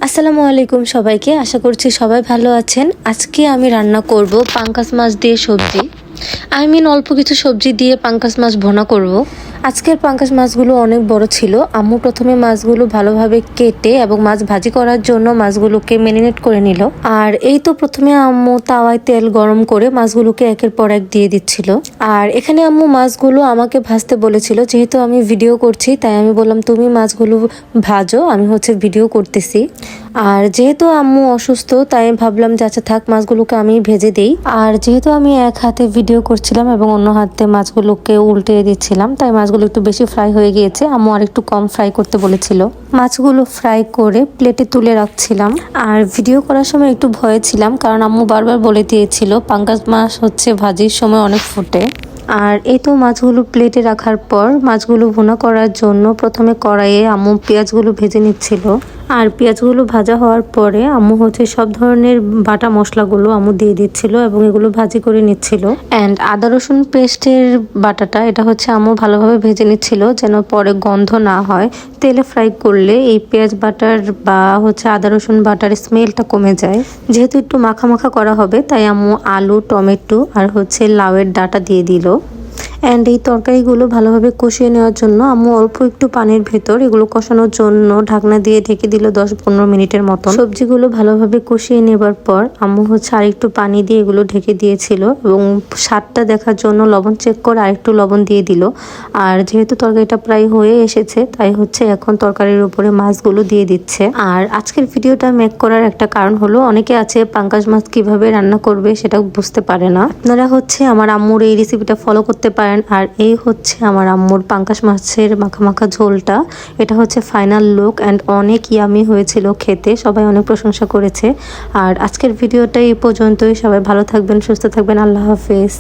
আসসালামু আলাইকুম সবাইকে। আশা করছি সবাই ভালো আছেন। আজকে আমি রান্না করব পাঙ্কাস মাছ দিয়ে সবজি। অল্প কিছু সবজি দিয়ে পাঙ্কাস মাছ ভুনা করব। আজকের পাঙ্কাস মাছগুলো অনেক বড় ছিল। আম্মু প্রথমে মাছগুলো ভালোভাবে কেটে এবং মাছ ভাজি করার জন্য মাছগুলোকে ম্যারিনেট করে নিল। আর এই তো প্রথমে আম্মু তাওয়ায় তেল গরম করে মাছগুলোকে একের পর এক দিয়ে দিচ্ছিল। আর এখানে আম্মু মাছগুলো আমাকে ভাজতে বলেছিল, যেহেতু আমি ভিডিও করছি তাই আমি বললাম তুমি মাছগুলো ভাজো, আমি ভিডিও করতেছি। আর যেহেতু আম্মু অসুস্থ তাই ভাবলাম যে আচ্ছা থাক, মাছগুলোকে আমি ভেজে দেই। আর যেহেতু আমি এক হাতে ভিডিও করছিলাম এবং অন্য হাতে মাছগুলোকে উল্টে দিচ্ছিলাম, তাই মাছগুলো একটু বেশি ফ্রাই হয়ে গিয়েছে। আম্মু আর একটু কম ফ্রাই করতে বলেছিল। মাছগুলো ফ্রাই করে প্লেটে তুলে রাখছিলাম। আর ভিডিও করার সময় একটু ভয়ে ছিলাম, কারণ আম্মু বারবার বলে দিয়েছিল পাঙ্কাস মাছ ভাজির সময় অনেক ফোটে। আর এই তো মাছগুলো প্লেটে রাখার পর মাছগুলো ভুনা করার জন্য প্রথমে কড়াইয়ে আম্মু পেঁয়াজগুলো ভেজে নিচ্ছিল। আর পেঁয়াজগুলো ভাজা হওয়ার পরে আম্মু সব ধরনের বাটা মশলাগুলো আম্মু দিয়ে দিচ্ছিল এবং এগুলো ভাজি করে নিচ্ছিল। অ্যান্ড আদা রসুন পেস্টের বাটাটা এটা আম্মু ভালোভাবে ভেজে নিচ্ছিল, যেন পরে গন্ধ না হয়। তেলে ফ্রাই করলে এই পেঁয়াজ বাটার বা আদা রসুন বাটার স্মেলটা কমে যায়। যেহেতু একটু মাখা মাখা করা হবে তাই আম্মু আলু, টমেটো আর লাউয়ের ডাঁটা দিয়ে দিল। অ্যান্ড এই তরকারিগুলো ভালোভাবে কষিয়ে নেওয়ার জন্য আম্মু অল্প একটু পানির ভেতর এগুলো কষানোর জন্য ঢাকনা দিয়ে ঢেকে দিল 10-15 মিনিটের মতো। সবজিগুলো ভালোভাবে কষিয়ে নেবার পর আম্মু আর একটু পানি দিয়ে এগুলো ঢেকে দিয়েছিল এবং স্বাদটা দেখার জন্য লবণ চেক করে আরেকটু লবণ দিয়ে দিল। আর যেহেতু তরকারিটা প্রায় হয়ে এসেছে তাই এখন তরকারির উপরে মাছগুলো দিয়ে দিচ্ছে। আর আজকের ভিডিওটা মেক করার একটা কারণ হলো, অনেকে আছে পাঙ্কাস মাছ কিভাবে রান্না করবে সেটা বুঝতে পারে না। আপনারা আমার আম্মুর এই রেসিপিটা ফলো করতে পারেন। আর এই আমার আম্মুর পাঙ্কাস মাছের মাখা মাখা ঝোলটা। এটা ফাইনাল লুক অ্যান্ড অনেক ইয়ামি হয়েছিল খেতে, সবাই অনেক প্রশংসা করেছে। আর আজকের ভিডিওটা এই পর্যন্তই। সবাই ভালো থাকবেন, সুস্থ থাকবেন। আল্লাহ হাফেজ।